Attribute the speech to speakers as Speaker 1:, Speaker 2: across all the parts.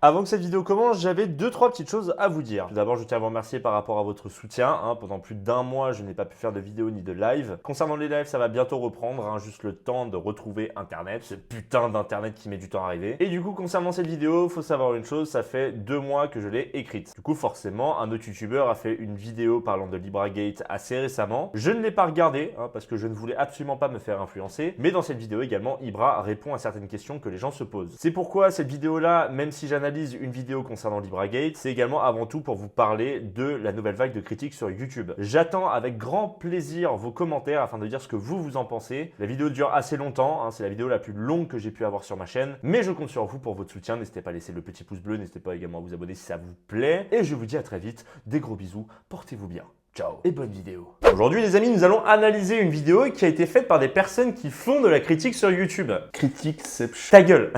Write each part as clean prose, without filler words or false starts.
Speaker 1: Avant que cette vidéo commence, j'avais 2-3 petites choses à vous dire. Tout d'abord, je tiens à vous remercier par rapport à votre soutien. Pendant plus d'1 mois, je n'ai pas pu faire de vidéo ni de live. Concernant les lives, ça va bientôt reprendre, juste le temps de retrouver Internet. Ce putain d'Internet qui met du temps à arriver. Et du coup, concernant cette vidéo, faut savoir une chose, ça fait 2 mois que je l'ai écrite. Du coup, forcément, un autre youtubeur a fait une vidéo parlant de LibraGate assez récemment. Je ne l'ai pas regardée, parce que je ne voulais absolument pas me faire influencer. Mais dans cette vidéo également, Ibra répond à certaines questions que les gens se posent. C'est pourquoi cette vidéo-là, même si j'analyse une vidéo concernant LibraGate, c'est également avant tout pour vous parler de la nouvelle vague de critiques sur YouTube. J'attends avec grand plaisir vos commentaires afin de dire ce que vous en pensez. La vidéo dure assez longtemps, c'est la vidéo la plus longue que j'ai pu avoir sur ma chaîne, mais je compte sur vous pour votre soutien. N'hésitez pas à laisser le petit pouce bleu, n'hésitez pas également à vous abonner si ça vous plaît. Et je vous dis à très vite, des gros bisous, portez-vous bien. Ciao et bonne vidéo. Aujourd'hui les amis, nous allons analyser une vidéo qui a été faite par des personnes qui font de la critique sur YouTube. Critique-ception. Ta gueule.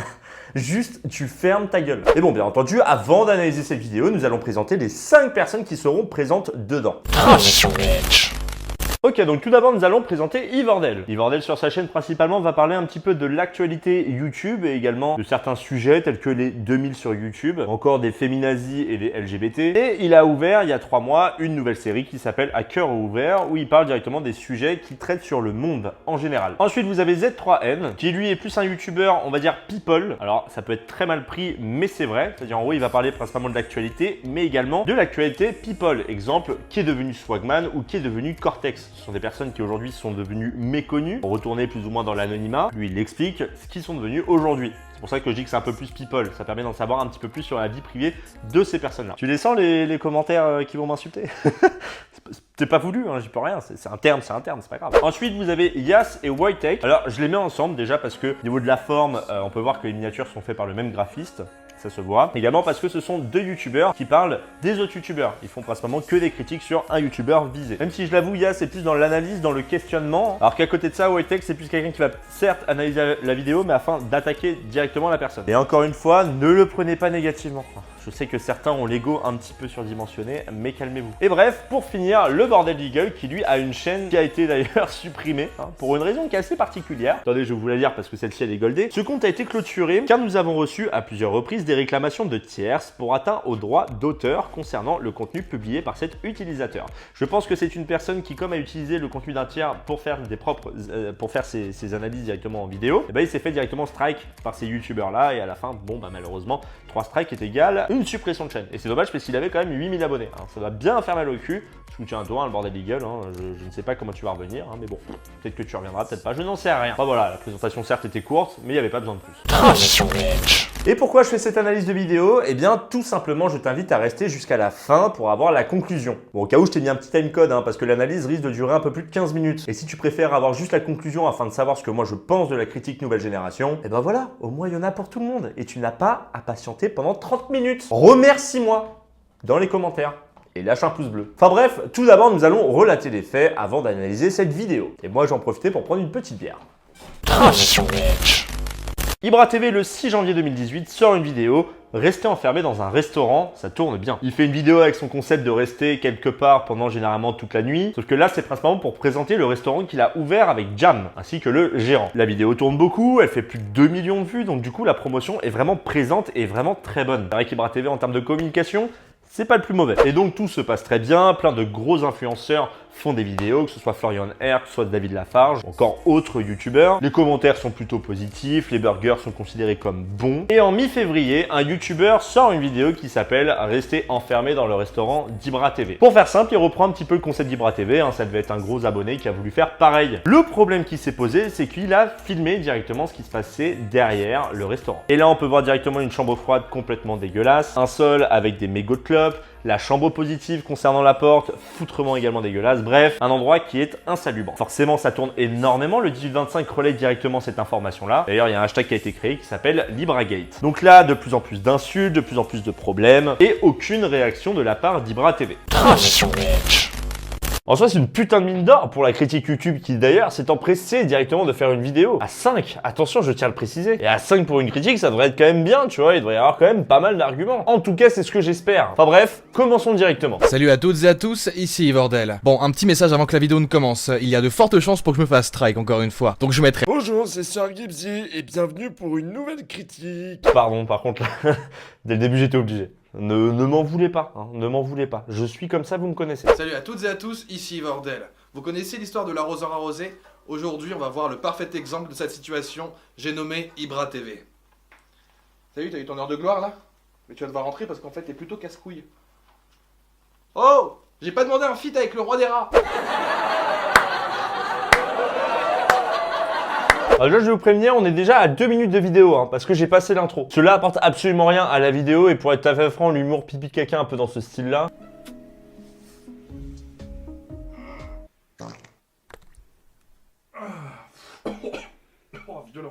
Speaker 1: Juste, tu fermes ta gueule. Et bon, bien entendu, avant d'analyser cette vidéo, nous allons présenter les 5 personnes qui seront présentes dedans.
Speaker 2: Transition Glitch.
Speaker 1: Ok, donc tout d'abord, nous allons présenter Ivordel. Ivordel, sur sa chaîne, principalement, va parler un petit peu de l'actualité YouTube et également de certains sujets tels que les 2000 sur YouTube, encore des féminazis et des LGBT. Et il a ouvert, il y a 3 mois, une nouvelle série qui s'appelle À cœur ouvert, où il parle directement des sujets qui traitent sur le monde en général. Ensuite, vous avez Z3N, qui lui est plus un YouTuber, on va dire people. Alors, ça peut être très mal pris, mais c'est vrai. C'est-à-dire, en gros, il va parler principalement de l'actualité, mais également de l'actualité people. Exemple, qui est devenu Swagman ou qui est devenu Cortex. Ce sont des personnes qui aujourd'hui sont devenues méconnues, retournées plus ou moins dans l'anonymat. Lui, il explique ce qu'ils sont devenus aujourd'hui. C'est pour ça que je dis que c'est un peu plus people. Ça permet d'en savoir un petit peu plus sur la vie privée de ces personnes-là. Tu les sens les commentaires qui vont m'insulter? C'est pas voulu, j'y peux rien. C'est un terme, c'est pas grave. Ensuite, vous avez Yas et Whitetech. Alors, je les mets ensemble déjà parce que au niveau de la forme, on peut voir que les miniatures sont faites par le même graphiste. Ça se voit. Également parce que ce sont 2 youtubeurs qui parlent des autres youtubeurs. Ils font principalement que des critiques sur un youtubeur visé. Même si je l'avoue, Yas c'est plus dans l'analyse, dans le questionnement. Alors qu'à côté de ça, Whitetech c'est plus quelqu'un qui va certes analyser la vidéo, mais afin d'attaquer directement la personne. Et encore une fois, ne le prenez pas négativement. Je sais que certains ont l'ego un petit peu surdimensionné, mais calmez-vous. Et bref, pour finir, le Bordel Eagle qui lui a une chaîne qui a été d'ailleurs supprimée pour une raison qui est assez particulière. Attendez, je vais vous la lire parce que celle-ci elle est goldée. Ce compte a été clôturé car nous avons reçu à plusieurs reprises des réclamations de tierces pour atteint aux droits d'auteur concernant le contenu publié par cet utilisateur. Je pense que c'est une personne qui, comme a utilisé le contenu d'un tiers pour faire ses analyses directement en vidéo, et ben il s'est fait directement strike par ces youtubeurs là et à la fin, bon bah malheureusement, 3 strikes est égal une suppression de chaîne. Et c'est dommage parce qu'il avait quand même 8000 abonnés. Ça va bien faire mal au cul. Soutiens à toi, le Bordel Eagle. Je ne sais pas comment tu vas revenir, mais bon, peut-être que tu reviendras, peut-être pas. Je n'en sais rien. Enfin voilà, la présentation certes était courte, mais il n'y avait pas besoin de plus.
Speaker 2: Transition Glitch.
Speaker 1: Et pourquoi je fais cette analyse de vidéo? Eh bien, tout simplement, je t'invite à rester jusqu'à la fin pour avoir la conclusion. Bon, au cas où, je t'ai mis un petit timecode, parce que l'analyse risque de durer un peu plus de 15 minutes. Et si tu préfères avoir juste la conclusion afin de savoir ce que moi je pense de la critique nouvelle génération, eh ben voilà, au moins il y en a pour tout le monde. Et tu n'as pas à patienter pendant 30 minutes. Remercie-moi dans les commentaires. Et lâche un pouce bleu. Enfin bref, tout d'abord, nous allons relater les faits avant d'analyser cette vidéo. Et moi, j'en profitais pour prendre une petite bière.
Speaker 2: Transition Glitch.
Speaker 1: Ibra TV, le 6 janvier 2018, sort une vidéo « Rester enfermé dans un restaurant, ça tourne bien ». Il fait une vidéo avec son concept de rester quelque part pendant généralement toute la nuit. Sauf que là, c'est principalement pour présenter le restaurant qu'il a ouvert avec Jam, ainsi que le gérant. La vidéo tourne beaucoup, elle fait plus de 2 millions de vues, donc du coup, la promotion est vraiment présente et vraiment très bonne. C'est vrai qu'Ibra TV, en termes de communication, c'est pas le plus mauvais. Et donc tout se passe très bien, plein de gros influenceurs font des vidéos, que ce soit Florian R, que ce soit David Lafarge, encore autres youtubeurs. Les commentaires sont plutôt positifs, les burgers sont considérés comme bons. Et en mi-février, un youtubeur sort une vidéo qui s'appelle « Rester enfermé dans le restaurant d'Ibra TV ». Pour faire simple, il reprend un petit peu le concept d'Ibra TV, ça devait être un gros abonné qui a voulu faire pareil. Le problème qui s'est posé, c'est qu'il a filmé directement ce qui se passait derrière le restaurant. Et là, on peut voir directement une chambre froide complètement dégueulasse, un sol avec des mégots de clopes, la chambre positive concernant la porte, foutrement également dégueulasse, bref, un endroit qui est insalubre. Forcément, ça tourne énormément, le 1825 relaie directement cette information-là. D'ailleurs, il y a un hashtag qui a été créé qui s'appelle LibraGate. Donc là, de plus en plus d'insultes, de plus en plus de problèmes, et aucune réaction de la part d'Ibra TV.
Speaker 2: Transition Glitch.
Speaker 1: En soi, c'est une putain de mine d'or pour la critique YouTube qui d'ailleurs s'est empressée directement de faire une vidéo. À 5, attention, je tiens à le préciser. Et à 5 pour une critique, ça devrait être quand même bien, tu vois, il devrait y avoir quand même pas mal d'arguments. En tout cas, c'est ce que j'espère. Enfin bref, commençons directement.
Speaker 3: Salut à toutes et à tous, ici Ivordel. Bon, un petit message avant que la vidéo ne commence. Il y a de fortes chances pour que je me fasse strike encore une fois. Donc je mettrai...
Speaker 4: Bonjour, c'est Sir Gibbsy et bienvenue pour une nouvelle critique.
Speaker 1: Pardon, par contre, là, dès le début, j'étais obligé. Ne m'en voulez pas, hein, ne m'en voulez pas. Je suis comme ça, vous me connaissez.
Speaker 3: Salut à toutes et à tous, ici Ivordel. Vous connaissez l'histoire de l'arroseur arrosé? Aujourd'hui, on va voir le parfait exemple de cette situation. J'ai nommé Ibra TV. Salut, t'as eu ton heure de gloire là? Mais tu vas devoir rentrer parce qu'en fait, t'es plutôt casse-couille. Oh! J'ai pas demandé un feat avec le roi des rats!
Speaker 1: Alors déjà, je vais vous prévenir, on est déjà à 2 minutes de vidéo, hein, parce que j'ai passé l'intro. Cela apporte absolument rien à la vidéo, et pour être tout à fait franc, l'humour pipi-caca un peu dans ce style-là.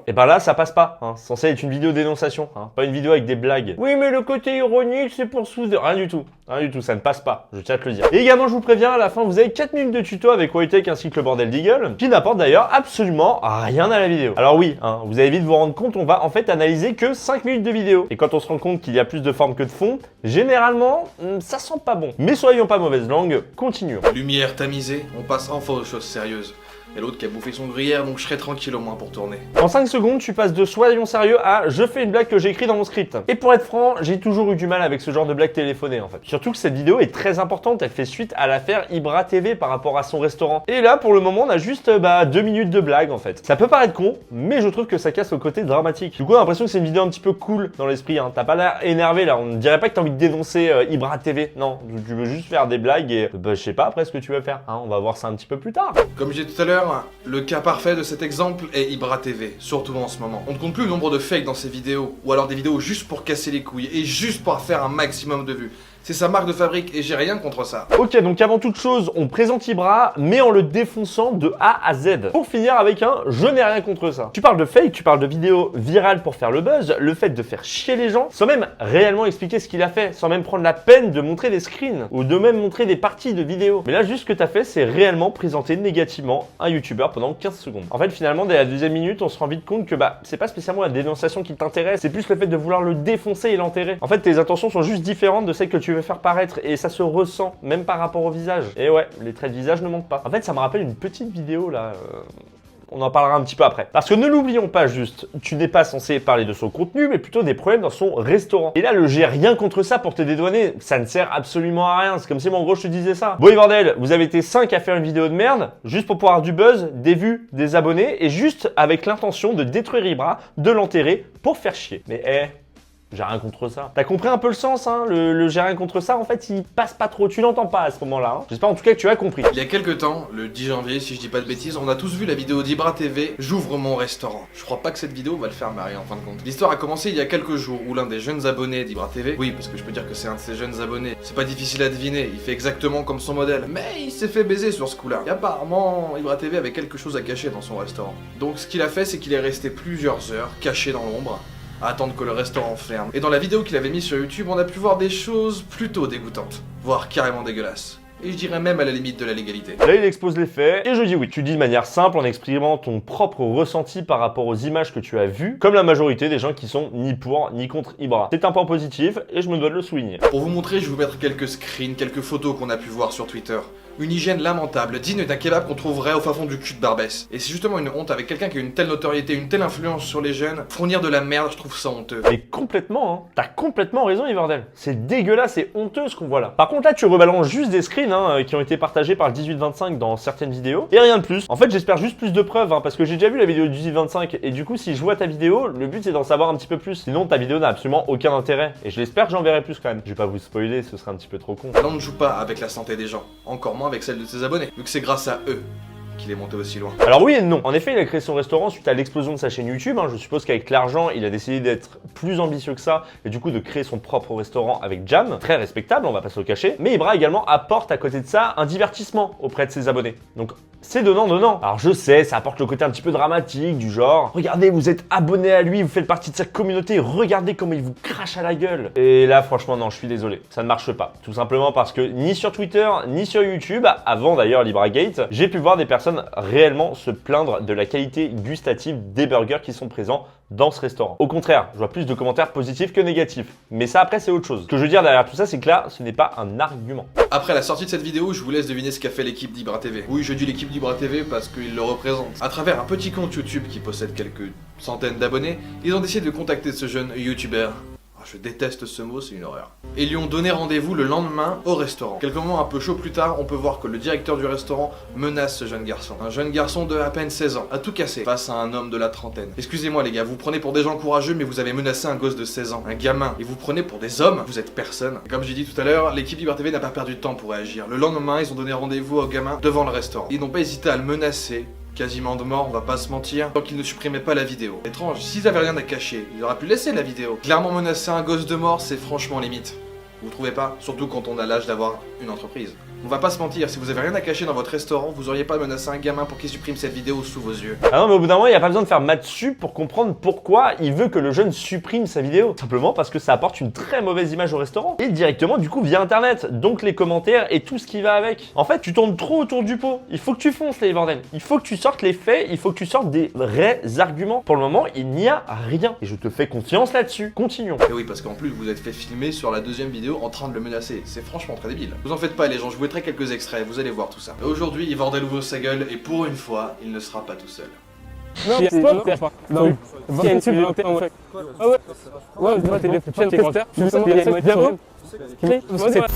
Speaker 1: Et ben là, ça passe pas, hein. C'est censé être une vidéo dénonciation, hein, pas une vidéo avec des blagues. Oui, mais le côté ironique, c'est pour sous... Rien du tout, ça ne passe pas, je tiens à te le dire. Et également, je vous préviens, à la fin, vous avez 4 minutes de tuto avec Wojtek ainsi que le bordel d'Eagle, qui n'apporte d'ailleurs absolument rien à la vidéo. Alors oui, hein, vous allez vite vous rendre compte, on va en fait analyser que 5 minutes de vidéo. Et quand on se rend compte qu'il y a plus de forme que de fond, généralement, ça sent pas bon. Mais soyons pas mauvaise langue, continuons.
Speaker 3: Lumière tamisée, on passe enfin aux choses sérieuses. Et l'autre qui a bouffé son gruyère, donc je serai tranquille au moins pour tourner.
Speaker 1: En 5 secondes, tu passes de soyons sérieux à je fais une blague que j'ai écrite dans mon script. Et pour être franc, j'ai toujours eu du mal avec ce genre de blague téléphonée en fait. Surtout que cette vidéo est très importante, elle fait suite à l'affaire Ibra TV par rapport à son restaurant. Et là, pour le moment, on a juste 2 minutes de blague en fait. Ça peut paraître con, mais je trouve que ça casse au côté dramatique. Du coup, on a l'impression que c'est une vidéo un petit peu cool dans l'esprit. Hein. T'as pas l'air énervé là, on ne dirait pas que t'as envie de dénoncer Ibra TV. Non, tu veux juste faire des blagues et je sais pas après ce que tu veux faire. Hein. On va voir ça un petit peu plus tard.
Speaker 3: Comme j'ai dit tout à l'heure, le cas parfait de cet exemple est Ibra TV, surtout en ce moment. On ne compte plus le nombre de fakes dans ses vidéos, ou alors des vidéos juste pour casser les couilles, et juste pour faire un maximum de vues. C'est sa marque de fabrique, et j'ai rien contre ça.
Speaker 1: Ok, donc avant toute chose, on présente Ibra, mais en le défonçant de A à Z. Pour finir avec un « je n'ai rien contre ça ». Tu parles de fake, tu parles de vidéos virales pour faire le buzz, le fait de faire chier les gens, sans même réellement expliquer ce qu'il a fait, sans même prendre la peine de montrer des screens, ou de même montrer des parties de vidéos. Mais là, juste ce que t'as fait, c'est réellement présenter négativement un youtubeur pendant 15 secondes. En fait, finalement, dès la deuxième minute, on se rend vite compte que c'est pas spécialement la dénonciation qui t'intéresse, c'est plus le fait de vouloir le défoncer et l'enterrer. En fait, tes intentions sont juste différentes de celles que tu veux faire paraître et ça se ressent même par rapport au visage. Et ouais, les traits de visage ne mentent pas. En fait, ça me rappelle une petite vidéo là. On en parlera un petit peu après. Parce que ne l'oublions pas juste, tu n'es pas censé parler de son contenu, mais plutôt des problèmes dans son restaurant. Et là, le j'ai rien contre ça pour te dédouaner, ça ne sert absolument à rien. C'est comme si moi en gros je te disais ça. Bon, bordel, vous avez été 5 à faire une vidéo de merde, juste pour pouvoir du buzz, des vues, des abonnés, et juste avec l'intention de détruire Ibra, de l'enterrer pour faire chier. Mais j'ai rien contre ça. T'as compris un peu le sens, hein? Le j'ai rien contre ça, en fait, il passe pas trop. Tu l'entends pas à ce moment-là. Hein. J'espère en tout cas que tu as compris.
Speaker 3: Il y a quelques temps, le 10 janvier, si je dis pas de bêtises, on a tous vu la vidéo d'Ibra TV, j'ouvre mon restaurant. Je crois pas que cette vidéo va le faire marrer en fin de compte. L'histoire a commencé il y a quelques jours où l'un des jeunes abonnés d'Ibra TV, oui, parce que je peux dire que c'est un de ses jeunes abonnés, c'est pas difficile à deviner, il fait exactement comme son modèle, mais il s'est fait baiser sur ce coup-là. Et apparemment, Ibra TV avait quelque chose à cacher dans son restaurant. Donc ce qu'il a fait, c'est qu'il est resté plusieurs heures caché dans l'ombre, à attendre que le restaurant ferme. Et dans la vidéo qu'il avait mise sur YouTube, on a pu voir des choses plutôt dégoûtantes, voire carrément dégueulasses. Et je dirais même à la limite de la légalité.
Speaker 1: Là, il expose les faits, et je dis oui. Tu dis de manière simple en exprimant ton propre ressenti par rapport aux images que tu as vues, comme la majorité des gens qui sont ni pour ni contre Ibra. C'est un point positif, et je me dois de le souligner.
Speaker 3: Pour vous montrer, je vais vous mettre quelques screens, quelques photos qu'on a pu voir sur Twitter. Une hygiène lamentable, digne d'un kebab qu'on trouverait au fin fond du cul de Barbès. Et c'est justement une honte avec quelqu'un qui a une telle notoriété, une telle influence sur les jeunes. Fournir de la merde, je trouve ça honteux.
Speaker 1: Mais complètement, hein. T'as complètement raison, Ivordel. C'est dégueulasse et honteux ce qu'on voit là. Par contre, là, tu rebalances juste des screens qui ont été partagés par le 18-25 dans certaines vidéos. Et rien de plus. En fait, j'espère juste plus de preuves, hein, parce que j'ai déjà vu la vidéo du 18-25. Et du coup, si je vois ta vidéo, le but c'est d'en savoir un petit peu plus. Sinon, ta vidéo n'a absolument aucun intérêt. Et je l'espère que j'en verrai plus quand même. Je vais pas vous spoiler, ce serait un petit peu trop con.
Speaker 3: Là, on ne joue pas avec la santé des gens. Encore moins avec celle de ses abonnés. Vu que c'est grâce à eux qu'il est monté aussi loin.
Speaker 1: Alors oui et non. En effet, il a créé son restaurant suite à l'explosion de sa chaîne YouTube. Hein. Je suppose qu'avec l'argent, il a décidé d'être plus ambitieux que ça et du coup de créer son propre restaurant avec Jam. Très respectable, on va pas se le cacher. Mais Ibra également apporte à côté de ça un divertissement auprès de ses abonnés. Donc c'est donnant-donnant. Alors je sais, ça apporte le côté un petit peu dramatique, du genre, regardez, vous êtes abonné à lui, vous faites partie de sa communauté, regardez comment il vous crache à la gueule. Et là, franchement, non, je suis désolé, ça ne marche pas. Tout simplement parce que ni sur Twitter, ni sur YouTube, avant d'ailleurs LibraGate, j'ai pu voir des personnes réellement se plaindre de la qualité gustative des burgers qui sont présents dans ce restaurant. Au contraire, je vois plus de commentaires positifs que négatifs. Mais ça, après, c'est autre chose. Ce que je veux dire derrière tout ça, c'est que là, ce n'est pas un argument.
Speaker 3: Après la sortie de cette vidéo, je vous laisse deviner ce qu'a fait l'équipe d'Ibra TV. Oui, je dis l'équipe d'Ibra TV parce qu'ils le représentent. À travers un petit compte YouTube qui possède quelques centaines d'abonnés, ils ont décidé de contacter ce jeune YouTuber. Je déteste ce mot, c'est une horreur. Et lui ont donné rendez-vous le lendemain au restaurant. Quelques moments un peu chauds plus tard, on peut voir que le directeur du restaurant menace ce jeune garçon. Un jeune garçon de à peine 16 ans, à tout casser, face à un homme de la trentaine. Excusez-moi les gars, vous prenez pour des gens courageux, mais vous avez menacé un gosse de 16 ans, un gamin, et vous prenez pour des hommes, vous êtes personne. Et comme j'ai dit tout à l'heure, l'équipe d'Ibra TV n'a pas perdu de temps pour réagir. Le lendemain, ils ont donné rendez-vous au gamin devant le restaurant. Ils n'ont pas hésité à le menacer, quasiment de mort, on va pas se mentir, tant qu'ils ne supprimaient pas la vidéo. Étrange, s'ils avaient rien à cacher, ils auraient pu laisser la vidéo. Clairement menacer un gosse de mort, c'est franchement limite. Vous trouvez pas? Surtout quand on a l'âge d'avoir une entreprise. On va pas se mentir, si vous avez rien à cacher dans votre restaurant, vous auriez pas menacé un gamin pour qu'il supprime cette vidéo sous vos yeux.
Speaker 1: Ah non, mais au bout d'un moment, il n'y a pas besoin de faire maths sup pour comprendre pourquoi il veut que le jeune supprime sa vidéo. Simplement parce que ça apporte une très mauvaise image au restaurant. Et directement, du coup, via internet. Donc les commentaires et tout ce qui va avec. En fait, tu tournes trop autour du pot. Il faut que tu fonces, les bordels. Il faut que tu sortes les faits, il faut que tu sortes des vrais arguments. Pour le moment, il n'y a rien. Et je te fais confiance là-dessus. Continuons.
Speaker 3: Et oui, parce qu'en plus, vous êtes fait filmer sur la deuxième vidéo en train de le menacer. C'est franchement très débile. Vous en faites pas, les gens, je vous mettrai quelques extraits. Vous allez voir tout ça. Aujourd'hui, Ivordel ouvre sa gueule et pour une fois, il ne sera pas tout seul.
Speaker 5: Non, c'est pas. Non, il y a une pub volontaire en fait. Ah ouais. Ouais, moi t'es volontaire. Tu veux ça, il y a une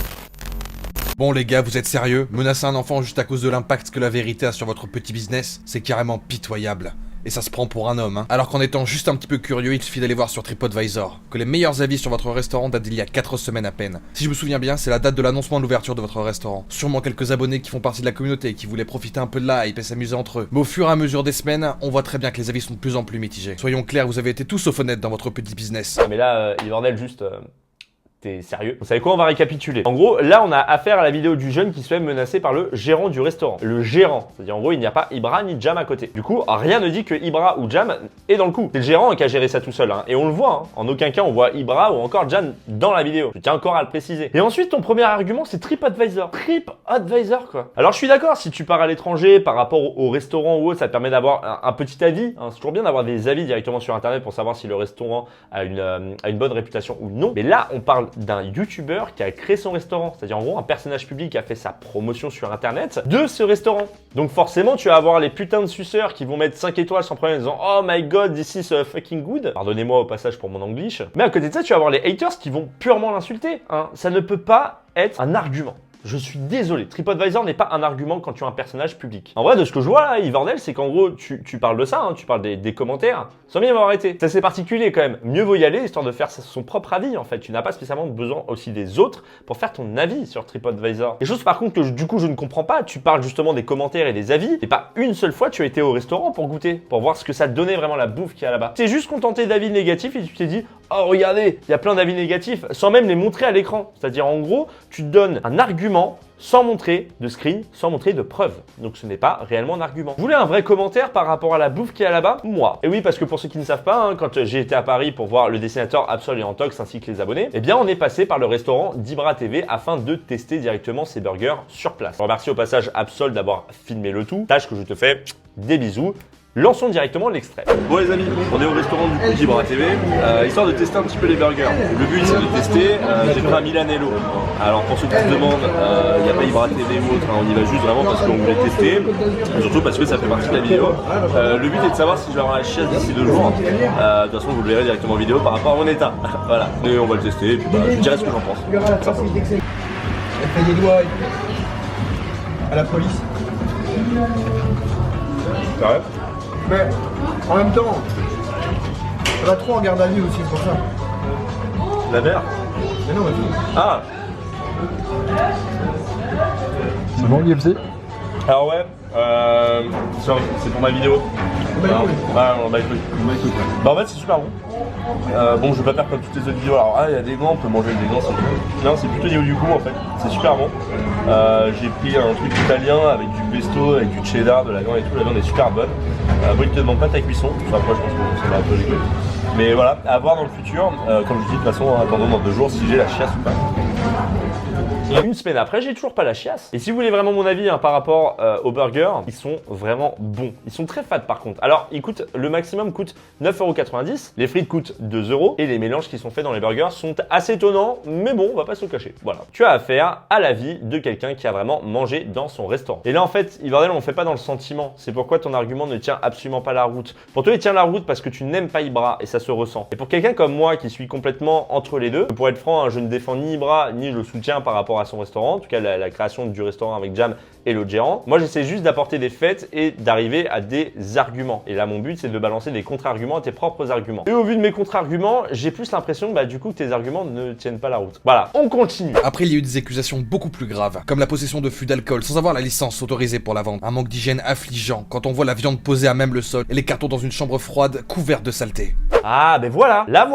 Speaker 3: Bon les gars, vous êtes sérieux? Menacer un enfant juste à cause de l'impact que la vérité a sur votre petit business, c'est carrément pitoyable. Et ça se prend pour un homme, hein. Alors qu'en étant juste un petit peu curieux, il suffit d'aller voir sur TripAdvisor que les meilleurs avis sur votre restaurant datent d'il y a 4 semaines à peine. Si je me souviens bien, c'est la date de l'annoncement de l'ouverture de votre restaurant. Sûrement quelques abonnés qui font partie de la communauté, qui voulaient profiter un peu de la hype et s'amuser entre eux. Mais au fur et à mesure des semaines, on voit très bien que les avis sont de plus en plus mitigés. Soyons clairs, vous avez été tous sauf honnêtes dans votre petit business.
Speaker 1: Ah mais là, Ivordel, juste... T'es sérieux? Vous savez quoi? On va récapituler. En gros, là, on a affaire à la vidéo du jeune qui se fait menacer par le gérant du restaurant. Le gérant. C'est-à-dire, en gros, il n'y a pas Ibra ni Jam à côté. Du coup, rien ne dit que Ibra ou Jam est dans le coup. C'est le gérant qui a géré ça tout seul. Hein. Et on le voit. Hein. En aucun cas, on voit Ibra ou encore Jam dans la vidéo. Je tiens encore à le préciser. Et ensuite, ton premier argument, c'est TripAdvisor. TripAdvisor, quoi. Alors, je suis d'accord. Si tu pars à l'étranger par rapport au restaurant ou autre, ça te permet d'avoir un petit avis. Hein. C'est toujours bien d'avoir des avis directement sur Internet pour savoir si le restaurant a une bonne réputation ou non. Mais là, on parle d'un YouTuber qui a créé son restaurant, c'est-à-dire en gros un personnage public qui a fait sa promotion sur internet de ce restaurant. Donc forcément tu vas avoir les putains de suceurs qui vont mettre 5 étoiles sans problème en disant oh my god this is fucking good. Pardonnez-moi au passage pour mon anglish. Mais à côté de ça tu vas avoir les haters qui vont purement l'insulter. Hein. Ça ne peut pas être un argument. Je suis désolé, TripAdvisor n'est pas un argument quand tu as un personnage public. En vrai, de ce que je vois là, Ivordel, c'est qu'en gros, tu parles de ça, hein, tu parles des commentaires, sans bien avoir arrêté. Ça c'est particulier quand même. Mieux vaut y aller, histoire de faire son propre avis en fait. Tu n'as pas spécialement besoin aussi des autres pour faire ton avis sur TripAdvisor. Les choses par contre que du coup je ne comprends pas, tu parles justement des commentaires et des avis, et pas une seule fois tu as été au restaurant pour goûter, pour voir ce que ça donnait vraiment la bouffe qu'il y a là-bas. Tu t'es juste contenté d'avis négatifs et tu t'es dit oh regardez, il y a plein d'avis négatifs, sans même les montrer à l'écran. C'est-à-dire en gros, tu te donnes un argument sans montrer de screen, sans montrer de preuves. Donc ce n'est pas réellement un argument. Vous voulez un vrai commentaire par rapport à la bouffe qu'il y a là-bas? Moi. Et oui, parce que pour ceux qui ne savent pas, hein, quand j'ai été à Paris pour voir le dessinateur Absol et Antox ainsi que les abonnés, eh bien on est passé par le restaurant d'Ibra TV afin de tester directement ces burgers sur place. Je remercie au passage Absol d'avoir filmé le tout. Tâche que je te fais des bisous. Lançons directement l'extrait. Bon les amis, on est au restaurant du coup d'Ibra TV, histoire de tester un petit peu les burgers. Le but c'est de tester, j'ai pris un Milanello. Alors pour ceux qui se demandent, il n'y a pas Ibra TV ou autre, hein, on y va juste vraiment parce qu'on voulait tester, et surtout parce que ça fait partie de la vidéo. Le but est de savoir si je vais avoir la chiasse d'ici 2 jours. De toute façon vous le verrez directement en vidéo par rapport à mon état. Voilà, et on va le tester et puis bah, je vous dirai ce que j'en pense.
Speaker 6: Elle fait des doigts à la police.
Speaker 1: Ouais.
Speaker 6: Mais en même temps, ça va trop en garde à vue aussi pour ça.
Speaker 1: La mère?
Speaker 6: Mais non, mais
Speaker 1: Ah.
Speaker 6: c'est bon l'IFC?
Speaker 1: Alors ouais, c'est pour ma vidéo. En fait c'est super bon. Bon je vais pas faire comme toutes les autres vidéos. Alors il y a des gants, on peut manger des gants, c'est bon. Non c'est plutôt au niveau du goût en fait. C'est super bon. J'ai pris un truc italien avec du pesto avec du cheddar, de la viande et tout. La viande est super bonne. Bon, il te demande pas ta cuisson. Enfin, après, je pense que ça va un peu rigoler. Mais voilà, à voir dans le futur. Comme je dis, de toute façon, attendons dans 2 jours si j'ai la chiasse ou pas. Et une semaine après, j'ai toujours pas la chiasse. Et si vous voulez vraiment mon avis par rapport aux burgers, ils sont vraiment bons. Ils sont très fat par contre. Alors, le maximum coûte 9,90 €. Les frites coûtent 2 € et les mélanges qui sont faits dans les burgers sont assez étonnants, mais bon, on va pas se le cacher. Voilà. Tu as affaire à l'avis de quelqu'un qui a vraiment mangé dans son restaurant. Et là, en fait, Yverdell, on fait pas dans le sentiment. C'est pourquoi ton argument ne tient absolument pas la route. Pour toi, il tient la route parce que tu n'aimes pas Ibra et ça se ressent. Et pour quelqu'un comme moi qui suis complètement entre les deux, pour être franc, je ne défends ni Ibra ni je le soutiens par rapport à son restaurant, en tout cas la création du restaurant avec Jam et l'autre gérant. Moi, j'essaie juste d'apporter des faits et d'arriver à des arguments. Et là, mon but, c'est de balancer des contre-arguments à tes propres arguments. Et au vu de mes contre-arguments, j'ai plus l'impression du coup que tes arguments ne tiennent pas la route. Voilà, on continue.
Speaker 7: Après, il y a eu des accusations beaucoup plus graves, comme la possession de fûts d'alcool sans avoir la licence autorisée pour la vente, un manque d'hygiène affligeant quand on voit la viande posée à même le sol et les cartons dans une chambre froide couverte de saleté.
Speaker 1: Ah, ben voilà, là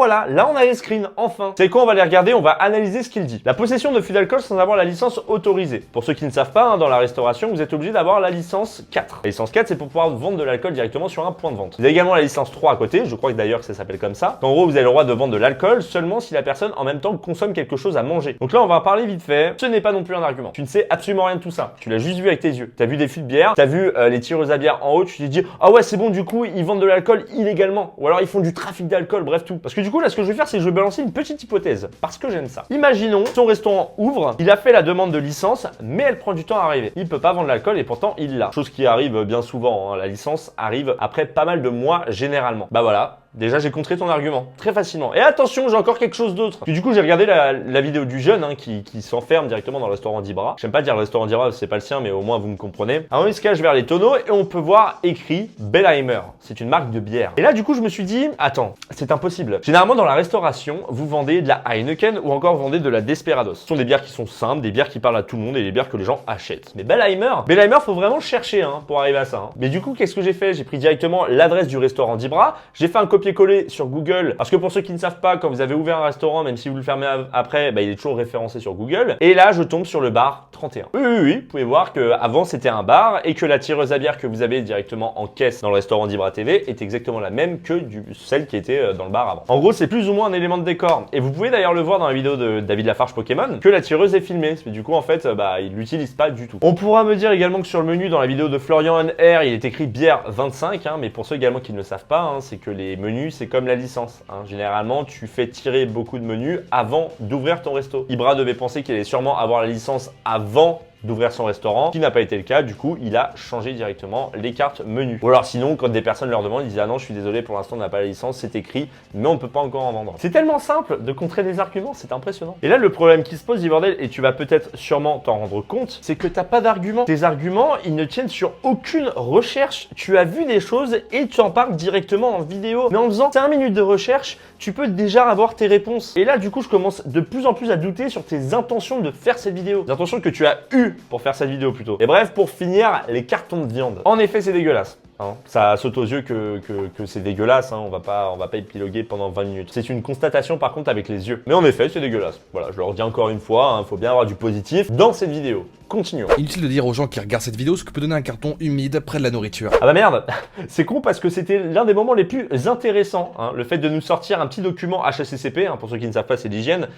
Speaker 1: on a les screens, enfin. C'est quoi, on va les regarder, on va analyser ce qu'il dit. La possession de fûts d'alcool sans avoir la licence autorisée. Pour ceux qui ne savent pas, dans la restauration, vous êtes obligé d'avoir la licence 4. La licence 4, c'est pour pouvoir vendre de l'alcool directement sur un point de vente. Vous avez également la licence 3 à côté, je crois que d'ailleurs que ça s'appelle comme ça. En gros, vous avez le droit de vendre de l'alcool seulement si la personne en même temps consomme quelque chose à manger. Donc là, on va en parler vite fait. Ce n'est pas non plus un argument. Tu ne sais absolument rien de tout ça. Tu l'as juste vu avec tes yeux. Tu as vu des fûts de bière, tu as vu les tireuses à bière en haut, tu t'es dit ah ouais, c'est bon, du coup, ils vendent de l'alcool illégalement. Ou alors ils font du trafic d'alcool, bref tout. Parce que du coup, là, ce que je vais faire, c'est que je vais balancer une petite hypothèse. Parce que j'aime ça. Imaginons, son restaurant ouvre, il a fait la demande de licence, mais elle prend du temps à arriver. Il peut pas vendre l'alcool et pourtant il l'a. Chose qui arrive bien souvent, hein. La licence arrive après pas mal de mois généralement. Bah voilà. Déjà, j'ai contré ton argument très facilement. Et attention, j'ai encore quelque chose d'autre. Du coup, j'ai regardé la vidéo du jeune qui s'enferme directement dans le restaurant d'Ibra. J'aime pas dire le restaurant d'Ibra, c'est pas le sien, mais au moins vous me comprenez. Alors, il se cache vers les tonneaux et on peut voir écrit Bellheimer. C'est une marque de bière. Et là, du coup, je me suis dit, attends, c'est impossible. Généralement, dans la restauration, vous vendez de la Heineken ou encore vous vendez de la Desperados. Ce sont des bières qui sont simples, des bières qui parlent à tout le monde et des bières que les gens achètent. Mais Bellheimer, faut vraiment chercher pour arriver à ça. Mais du coup, qu'est-ce que j'ai fait? J'ai pris directement l'adresse du restaurant d'Ibra. J'ai fait un copier-coller sur Google, parce que pour ceux qui ne savent pas, quand vous avez ouvert un restaurant, même si vous le fermez après, il est toujours référencé sur Google. Et là, je tombe sur le bar 31. Oui, vous pouvez voir qu'avant c'était un bar et que la tireuse à bière que vous avez directement en caisse dans le restaurant d'Ibra TV est exactement la même que celle qui était dans le bar avant. En gros, c'est plus ou moins un élément de décor. Et vous pouvez d'ailleurs le voir dans la vidéo de David Lafarge Pokémon, que la tireuse est filmée. Mais du coup, en fait, il l'utilise pas du tout. On pourra me dire également que sur le menu, dans la vidéo de Florian NR, il est écrit bière 25, mais pour ceux également qui ne le savent pas, c'est que les menus, c'est comme la licence. Généralement, tu fais tirer beaucoup de menus avant d'ouvrir ton resto. Ibra devait penser qu'il allait sûrement avoir la licence avant d'ouvrir son restaurant, qui n'a pas été le cas. Du coup, il a changé directement les cartes menus. Ou alors sinon, quand des personnes leur demandent, ils disent ah non, je suis désolé, pour l'instant on n'a pas la licence, c'est écrit, mais on ne peut pas encore en vendre. C'est tellement simple de contrer des arguments, c'est impressionnant. Et là, le problème qui se pose, Yverdell, et tu vas peut-être sûrement t'en rendre compte, c'est que t'as pas d'arguments. Tes arguments, ils ne tiennent sur aucune recherche. Tu as vu des choses et tu en parles directement en vidéo. Mais en faisant 5 minutes de recherche, tu peux déjà avoir tes réponses. Et là, du coup, je commence de plus en plus à douter sur tes intentions de faire cette vidéo. Les intentions que tu as eues pour faire cette vidéo plutôt. Et bref, pour finir, les cartons de viande. En effet, c'est dégueulasse. Ça saute aux yeux que c'est dégueulasse, on va pas épiloguer pendant 20 minutes. C'est une constatation par contre avec les yeux. Mais en effet, c'est dégueulasse. Voilà, je le redis encore une fois, faut bien avoir du positif dans cette vidéo. Continuons.
Speaker 7: Inutile de dire aux gens qui regardent cette vidéo ce que peut donner un carton humide près de la nourriture.
Speaker 1: Ah bah merde. C'est con parce que c'était l'un des moments les plus intéressants, le fait de nous sortir un petit document HACCP, pour ceux qui ne savent pas c'est l'hygiène,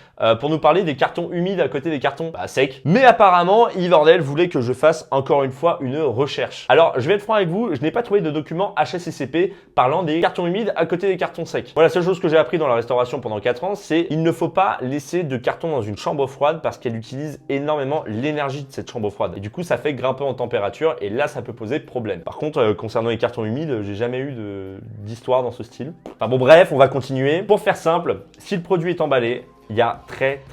Speaker 1: pour nous parler des cartons humides à côté des cartons secs. Mais apparemment, Yverdell voulait que je fasse encore une fois une recherche. Alors, je vais être franc avec vous, je n'ai pas trouvé de document HACCP parlant des cartons humides à côté des cartons secs. Voilà, la seule chose que j'ai appris dans la restauration pendant 4 ans, c'est il ne faut pas laisser de carton dans une chambre froide parce qu'elle utilise énormément l'énergie de cette chambre froide. Et du coup, ça fait grimper en température et là, ça peut poser problème. Par contre, concernant les cartons humides, j'ai jamais eu d'histoire dans ce style. Enfin bon, bref, on va continuer. Pour faire simple, si le produit est emballé, il y a très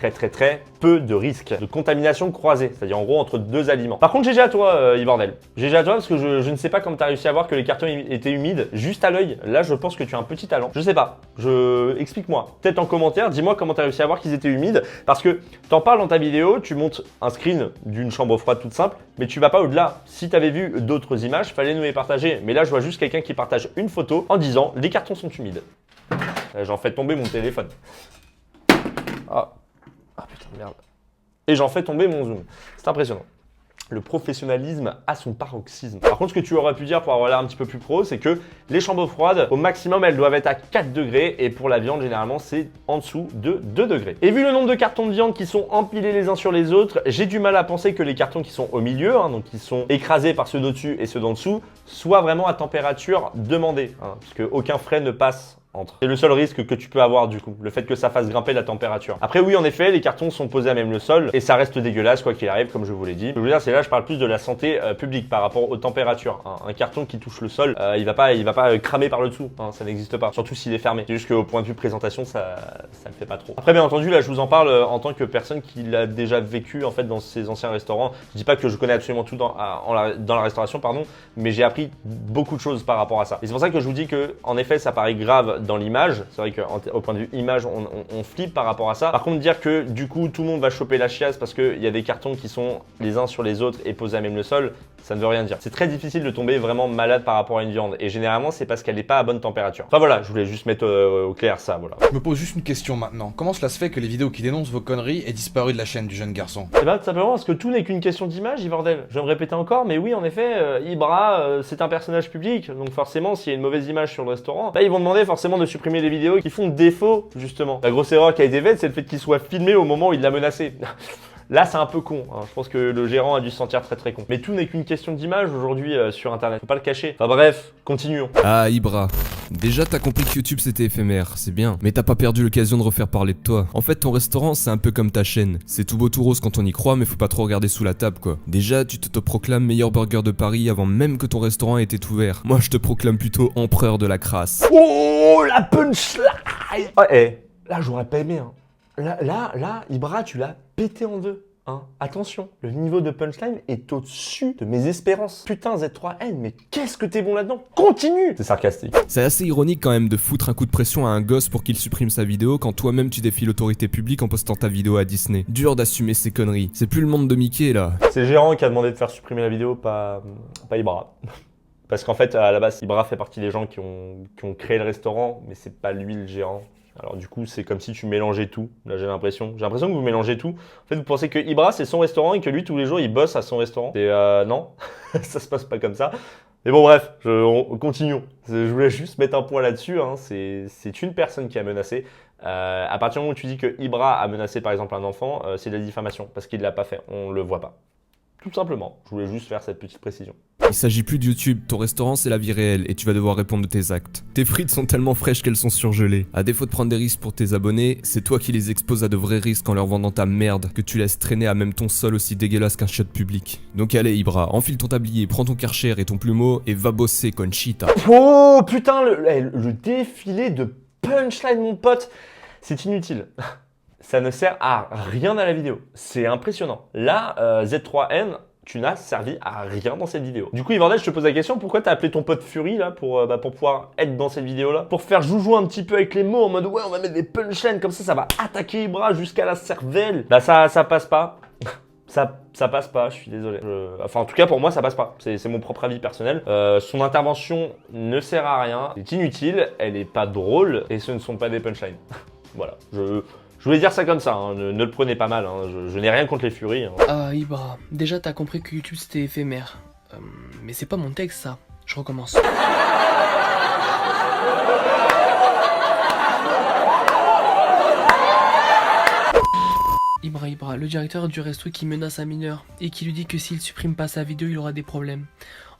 Speaker 1: peu de risques de contamination croisée, c'est-à-dire en gros entre 2 aliments. Par contre, GG à toi, Yverdell. GG à toi parce que je ne sais pas comment tu as réussi à voir que les cartons étaient humides juste à l'œil. Là, je pense que tu as un petit talent. Je sais pas. Explique-moi. Peut-être en commentaire, dis-moi comment tu as réussi à voir qu'ils étaient humides parce que t'en parles dans ta vidéo, tu montes un screen d'une chambre froide toute simple, mais tu vas pas au-delà. Si tu avais vu d'autres images, fallait nous les partager. Mais là, je vois juste quelqu'un qui partage une photo en disant les cartons sont humides. J'en fais tomber mon téléphone. Ah putain de merde. Et j'en fais tomber mon zoom. C'est impressionnant. le professionnalisme à son paroxysme. Par contre, ce que tu aurais pu dire pour avoir l'air un petit peu plus pro, c'est que les chambres froides, au maximum, elles doivent être à 4 degrés et pour la viande, généralement, c'est en dessous de 2 degrés. Et vu le nombre de cartons de viande qui sont empilés les uns sur les autres, j'ai du mal à penser que les cartons qui sont au milieu, donc qui sont écrasés par ceux d'au-dessus et ceux d'en dessous, soient vraiment à température demandée, puisque aucun frais ne passe entre. C'est le seul risque que tu peux avoir du coup, le fait que ça fasse grimper la température. Après oui, en effet, les cartons sont posés à même le sol et ça reste dégueulasse quoi qu'il arrive, comme je vous l'ai dit. Je veux dire, c'est là, je parle plus de la santé publique par rapport aux températures. Un carton qui touche le sol, il va pas cramer par le dessous, ça n'existe pas. Surtout s'il est fermé. C'est juste qu'au point de vue présentation, ça le fait pas trop. Après, bien entendu, là, je vous en parle en tant que personne qui l'a déjà vécu en fait dans ces anciens restaurants. Je dis pas que je connais absolument tout dans la restauration, pardon, mais j'ai appris beaucoup de choses par rapport à ça. Et c'est pour ça que je vous dis que, en effet, ça paraît grave dans l'image. C'est vrai qu'au point de vue image, on flippe par rapport à ça. Par contre, dire que du coup, tout le monde va choper la chiasse parce qu'il y a des cartons qui sont les uns sur les autres et posés à même le sol, ça ne veut rien dire. C'est très difficile de tomber vraiment malade par rapport à une viande. Et généralement, c'est parce qu'elle n'est pas à bonne température. Enfin voilà, je voulais juste mettre au clair ça, voilà.
Speaker 7: Je me pose juste une question maintenant. Comment cela se fait que les vidéos qui dénoncent vos conneries aient disparu de la chaîne du jeune garçon?
Speaker 1: Eh ben, tout simplement parce que tout n'est qu'une question d'image, Yvordel. Je vais me répéter encore, mais oui, en effet, Ibra, c'est un personnage public. Donc forcément, s'il y a une mauvaise image sur le restaurant, ils vont demander forcément de supprimer les vidéos qui font défaut, justement. La grosse erreur qui a été faite, c'est le fait qu'il soit filmé au moment où il l'a menacé. Là, c'est un peu con. Je pense que le gérant a dû se sentir très très con. Mais tout n'est qu'une question d'image aujourd'hui sur Internet. Faut pas le cacher. Enfin bref, continuons.
Speaker 8: Ah, Ibra. Déjà, t'as compris que YouTube c'était éphémère, c'est bien. Mais t'as pas perdu l'occasion de refaire parler de toi. En fait, ton restaurant, c'est un peu comme ta chaîne. C'est tout beau tout rose quand on y croit, mais faut pas trop regarder sous la table, quoi. Déjà, tu te proclames meilleur burger de Paris avant même que ton restaurant ait été ouvert. Moi, je te proclame plutôt empereur de la crasse.
Speaker 1: Oh, la punchline. Là, j'aurais pas aimé. Là, Ibra, tu l'as pété en deux. Attention, le niveau de punchline est au-dessus de mes espérances. Putain, Z3N, mais qu'est-ce que t'es bon là-dedans? Continue! C'est sarcastique.
Speaker 8: C'est assez ironique quand même de foutre un coup de pression à un gosse pour qu'il supprime sa vidéo quand toi-même tu défies l'autorité publique en postant ta vidéo à Disney. Dur d'assumer ces conneries. C'est plus le monde de Mickey là.
Speaker 1: C'est le gérant qui a demandé de faire supprimer la vidéo, pas Ibra. Parce qu'en fait, à la base, Ibra fait partie des gens qui ont créé le restaurant, mais c'est pas lui le gérant. Alors du coup, c'est comme si tu mélangeais tout. Là, j'ai l'impression que vous mélangez tout. En fait, vous pensez que Ibra, c'est son restaurant et que lui, tous les jours, il bosse à son restaurant. Et non, ça se passe pas comme ça. Mais bon, bref, continuons. Je voulais juste mettre un point là-dessus. C'est une personne qui a menacé. À partir du moment où tu dis que Ibra a menacé, par exemple, un enfant, c'est de la diffamation parce qu'il l'a pas fait. On le voit pas. Tout simplement. Je voulais juste faire cette petite précision.
Speaker 8: Il s'agit plus de YouTube, ton restaurant c'est la vie réelle et tu vas devoir répondre de tes actes. Tes frites sont tellement fraîches qu'elles sont surgelées. À défaut de prendre des risques pour tes abonnés, c'est toi qui les exposes à de vrais risques en leur vendant ta merde que tu laisses traîner à même ton sol aussi dégueulasse qu'un shot public. Donc allez Ibra, enfile ton tablier, prends ton Karcher et ton plumeau et va bosser Conchita.
Speaker 1: Oh putain, le défilé de punchline mon pote, c'est inutile. Ça ne sert à rien à la vidéo. C'est impressionnant. Là, Z3N, tu n'as servi à rien dans cette vidéo. Du coup, Yvordel, je te pose la question, pourquoi t'as appelé ton pote Fury là pour pouvoir être dans cette vidéo là? Pour faire joujou un petit peu avec les mots en mode ouais, on va mettre des punchlines comme ça va attaquer Ibra jusqu'à la cervelle. Là, ça passe pas. Ça passe pas, je suis désolé. Enfin, en tout cas, pour moi, ça passe pas. C'est mon propre avis personnel. Son intervention ne sert à rien. Elle est inutile, elle est pas drôle et ce ne sont pas des punchlines. Voilà. Je voulais dire ça comme ça, ne le prenez pas mal, je n'ai rien contre les Furies.
Speaker 9: Ah Ibra, déjà t'as compris que YouTube c'était éphémère. Mais c'est pas mon texte ça, je recommence. Ibra, le directeur du resto qui menace un mineur et qui lui dit que s'il supprime pas sa vidéo il aura des problèmes.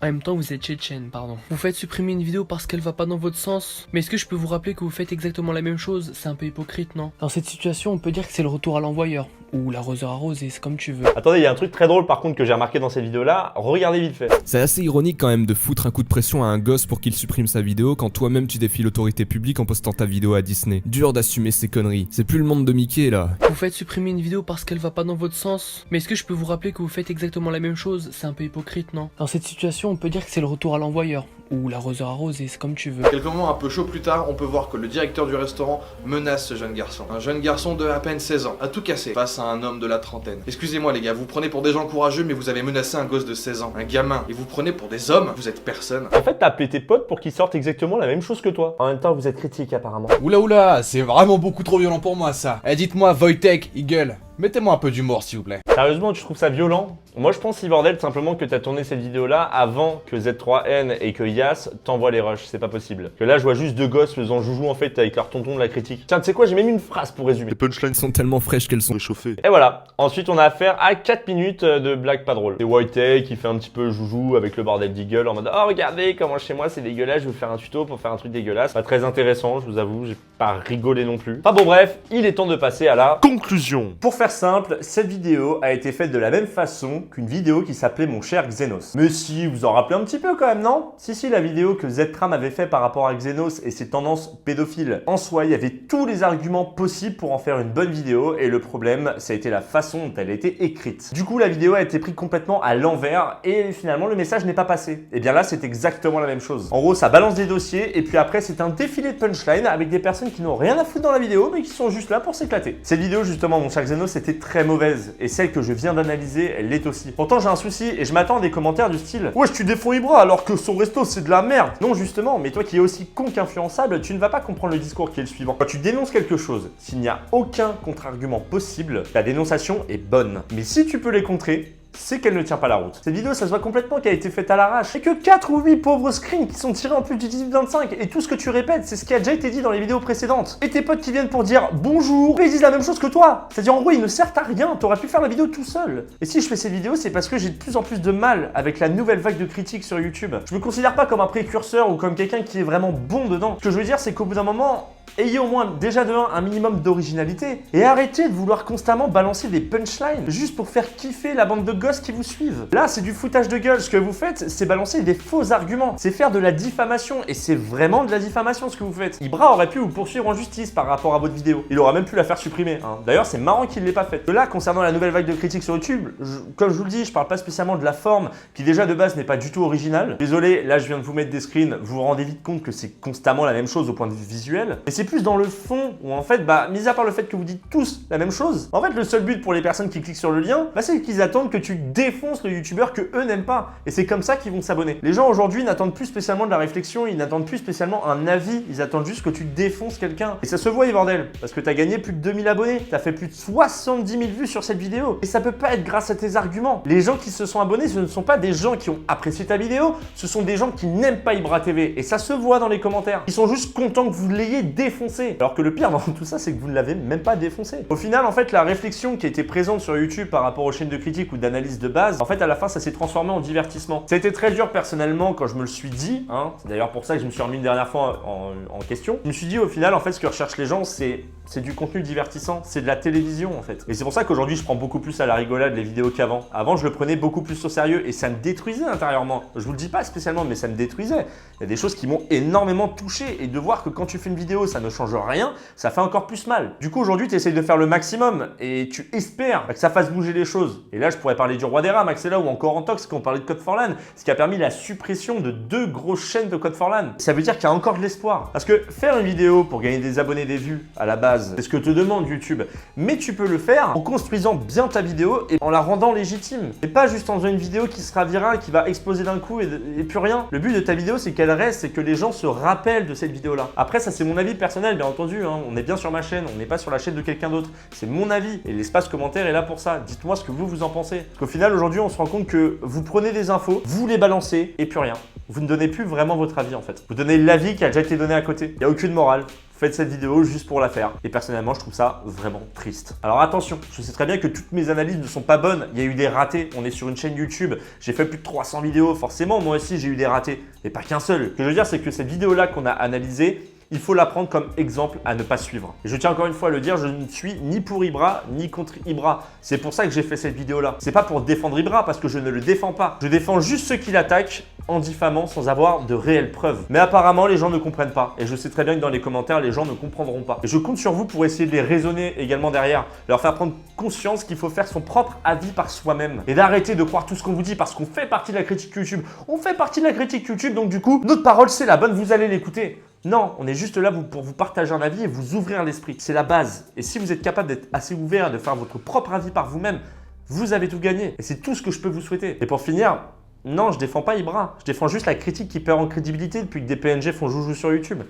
Speaker 9: En même temps, vous êtes tchétchène, pardon. Vous faites supprimer une vidéo parce qu'elle va pas dans votre sens. Mais est-ce que je peux vous rappeler que vous faites exactement la même chose? C'est un peu hypocrite, non? Dans cette situation, on peut dire que c'est le retour à l'envoyeur. Ou l'arroseur arrosé, c'est comme tu veux.
Speaker 1: Attendez, il y a un truc très drôle par contre que j'ai remarqué dans cette vidéo-là. Regardez vite fait.
Speaker 8: C'est assez ironique quand même de foutre un coup de pression à un gosse pour qu'il supprime sa vidéo quand toi-même tu défies l'autorité publique en postant ta vidéo à Disney. Dur d'assumer ces conneries. C'est plus le monde de Mickey là.
Speaker 9: Vous faites supprimer une vidéo parce qu'elle va pas dans votre sens. Mais est-ce que je peux vous rappeler que vous faites exactement la même chose? C'est un peu hypocrite, non? Dans cette situation, on peut dire que c'est le retour à l'envoyeur. Ou l'arroseur arrosé, c'est comme tu veux.
Speaker 3: Quelques moments un peu chauds plus tard, on peut voir que le directeur du restaurant menace ce jeune garçon. Un jeune garçon de à peine 16 ans, à tout casser, face à un homme de la trentaine. Excusez-moi les gars, vous prenez pour des gens courageux, mais vous avez menacé un gosse de 16 ans, un gamin, et vous prenez pour des hommes, vous êtes personne.
Speaker 1: En fait, t'as appelé tes potes pour qu'ils sortent exactement la même chose que toi. En même temps, vous êtes critique apparemment.
Speaker 7: Oula, c'est vraiment beaucoup trop violent pour moi ça. Eh, dites-moi, Wojtek, Eagle, Mettez-moi un peu d'humour s'il vous plaît.
Speaker 1: Sérieusement, tu trouves ça violent? Moi, je pense, Yvordel, simplement que t'as tourné cette vidéo-là avant que Z3N et que Yas t'envoient les rushs. C'est pas possible. Que là, je vois juste deux gosses faisant joujou en fait avec leur tonton de la critique. Tiens, tu sais quoi, j'ai même une phrase pour résumer.
Speaker 8: Les punchlines sont tellement fraîches qu'elles sont
Speaker 2: Réchauffé.
Speaker 1: Et voilà. Ensuite, on a affaire à 4 minutes de blagues pas drôles. C'est Whitey qui fait un petit peu joujou avec le bordel d'Eagle en mode oh regardez comment chez moi c'est dégueulasse, je vais vous faire un tuto pour faire un truc dégueulasse. Pas très intéressant, je vous avoue, j'ai pas rigolé non plus. Enfin bon bref, il est temps de passer à la
Speaker 2: Conclusion.
Speaker 1: Pour faire simple, cette vidéo a été faite de la même façon qu'une vidéo qui s'appelait Mon cher Xenos. Mais si, vous en rappelez un petit peu quand même, non? Si, la vidéo que Ztram avait fait par rapport à Xenos et ses tendances pédophiles. En soi, il y avait tous les arguments possibles pour en faire une bonne vidéo et le problème, ça a été la façon dont elle a été écrite. Du coup, la vidéo a été prise complètement à l'envers et finalement, le message n'est pas passé. Et bien là, c'est exactement la même chose. En gros, ça balance des dossiers et puis après, c'est un défilé de punchline avec des personnes qui n'ont rien à foutre dans la vidéo mais qui sont juste là pour s'éclater. Cette vidéo, justement, Mon cher Xenos, était très mauvaise et celle que je viens d'analyser, elle l'est aussi. Pourtant, j'ai un souci et je m'attends à des commentaires du style « Wesh, tu défends Ibra alors que son resto, c'est de la merde !» Non, justement, mais toi qui es aussi con qu'influençable, tu ne vas pas comprendre le discours qui est le suivant. Quand tu dénonces quelque chose, s'il n'y a aucun contre-argument possible, ta dénonciation est bonne. Mais si tu peux les contrer, c'est qu'elle ne tient pas la route. Cette vidéo, ça se voit complètement qu'elle a été faite à l'arrache. Et que 4 ou 8 pauvres screens qui sont tirés en plus du 18-25 et tout ce que tu répètes, c'est ce qui a déjà été dit dans les vidéos précédentes. Et tes potes qui viennent pour dire bonjour, mais ils disent la même chose que toi. C'est-à-dire en gros, ils ne servent à rien, t'aurais pu faire la vidéo tout seul. Et si je fais cette vidéo, c'est parce que j'ai de plus en plus de mal avec la nouvelle vague de critiques sur YouTube. Je me considère pas comme un précurseur ou comme quelqu'un qui est vraiment bon dedans. Ce que je veux dire, c'est qu'au bout d'un moment, ayez au moins déjà de un minimum d'originalité et arrêtez de vouloir constamment balancer des punchlines juste pour faire kiffer la bande de gosses qui vous suivent. Là, c'est du foutage de gueule. Ce que vous faites, c'est balancer des faux arguments. C'est faire de la diffamation et c'est vraiment de la diffamation ce que vous faites. Ibra aurait pu vous poursuivre en justice par rapport à votre vidéo. Il aurait même pu la faire supprimer. Hein. D'ailleurs, c'est marrant qu'il ne l'ait pas faite. Là, concernant la nouvelle vague de critiques sur YouTube, comme je vous le dis, je parle pas spécialement de la forme qui déjà de base n'est pas du tout originale. Désolé, là, je viens de vous mettre des screens. Vous vous rendez vite compte que c'est constamment la même chose au point de vue visuel. Mais c'est plus dans le fond où en fait, mis à part le fait que vous dites tous la même chose, en fait, le seul but pour les personnes qui cliquent sur le lien, c'est qu'ils attendent que tu défonces le youtubeur que eux n'aiment pas. Et c'est comme ça qu'ils vont s'abonner. Les gens aujourd'hui n'attendent plus spécialement de la réflexion, ils n'attendent plus spécialement un avis, ils attendent juste que tu défonces quelqu'un. Et ça se voit, Yvordel, parce que t'as gagné plus de 2000 abonnés, t'as fait plus de 70 000 vues sur cette vidéo. Et ça peut pas être grâce à tes arguments. Les gens qui se sont abonnés, ce ne sont pas des gens qui ont apprécié ta vidéo, ce sont des gens qui n'aiment pas Ibra TV. Et ça se voit dans les commentaires. Ils sont juste contents que vous l'ayez défoncé. Alors que le pire dans tout ça, c'est que vous ne l'avez même pas défoncé. Au final, en fait, la réflexion qui était présente sur YouTube par rapport aux chaînes de critique ou d'analyse de base, en fait, à la fin, ça s'est transformé en divertissement. Ça a été très dur personnellement quand je me le suis dit, hein. C'est d'ailleurs pour ça que je me suis remis une dernière fois en question. Je me suis dit au final, en fait, ce que recherchent les gens, c'est du contenu divertissant, c'est de la télévision en fait. Et c'est pour ça qu'aujourd'hui, je prends beaucoup plus à la rigolade les vidéos qu'avant. Avant, je le prenais beaucoup plus au sérieux et ça me détruisait intérieurement. Je vous le dis pas spécialement, mais ça me détruisait. Il y a des choses qui m'ont énormément touché et de voir que quand tu fais une vidéo, ça ne change rien, ça fait encore plus mal. Du coup, aujourd'hui, tu essayes de faire le maximum et tu espères que ça fasse bouger les choses. Et là, je pourrais parler du Roi des Rats, Maxella ou encore Antox, qui ont parlé de Code for LAN, ce qui a permis la suppression de 2 grosses chaînes de Code for LAN. Ça veut dire qu'il y a encore de l'espoir. Parce que faire une vidéo pour gagner des abonnés, des vues, à la base, c'est ce que te demande YouTube. Mais tu peux le faire en construisant bien ta vidéo et en la rendant légitime. Et pas juste en faisant une vidéo qui sera virale, qui va exploser d'un coup et plus rien. Le but de ta vidéo, c'est qu'elle reste, c'est que les gens se rappellent de cette vidéo-là. Après, ça c'est mon avis personnel, bien entendu. Hein. On est bien sur ma chaîne, on n'est pas sur la chaîne de quelqu'un d'autre. C'est mon avis. Et l'espace commentaire est là pour ça. Dites-moi ce que vous en pensez. Parce qu'au final, aujourd'hui, on se rend compte que vous prenez des infos, vous les balancez et plus rien. Vous ne donnez plus vraiment votre avis en fait. Vous donnez l'avis qui a déjà été donné à côté. Il n'y a aucune morale. Faites cette vidéo juste pour la faire. Et personnellement, je trouve ça vraiment triste. Alors attention, je sais très bien que toutes mes analyses ne sont pas bonnes. Il y a eu des ratés. On est sur une chaîne YouTube. J'ai fait plus de 300 vidéos. Forcément, moi aussi, j'ai eu des ratés. Mais pas qu'un seul. Ce que je veux dire, c'est que cette vidéo-là qu'on a analysée, il faut la prendre comme exemple à ne pas suivre. Et je tiens encore une fois à le dire, je ne suis ni pour Ibra, ni contre Ibra. C'est pour ça que j'ai fait cette vidéo-là. C'est pas pour défendre Ibra, parce que je ne le défends pas. Je défends juste ceux qui l'attaquent en diffamant sans avoir de réelles preuves. Mais apparemment, les gens ne comprennent pas. Et je sais très bien que dans les commentaires, les gens ne comprendront pas. Et je compte sur vous pour essayer de les raisonner également derrière. Leur faire prendre conscience qu'il faut faire son propre avis par soi-même. Et d'arrêter de croire tout ce qu'on vous dit parce qu'on fait partie de la critique YouTube. On fait partie de la critique YouTube, donc du coup, notre parole, c'est la bonne, vous allez l'écouter. Non, on est juste là pour vous partager un avis et vous ouvrir l'esprit. C'est la base. Et si vous êtes capable d'être assez ouvert et de faire votre propre avis par vous-même, vous avez tout gagné. Et c'est tout ce que je peux vous souhaiter. Et pour finir, non, je défends pas Ibra. Je défends juste la critique qui perd en crédibilité depuis que des PNG font joujou sur YouTube.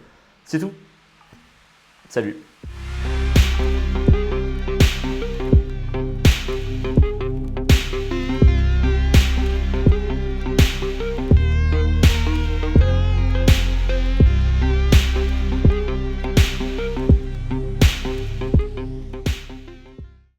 Speaker 1: C'est tout. Salut.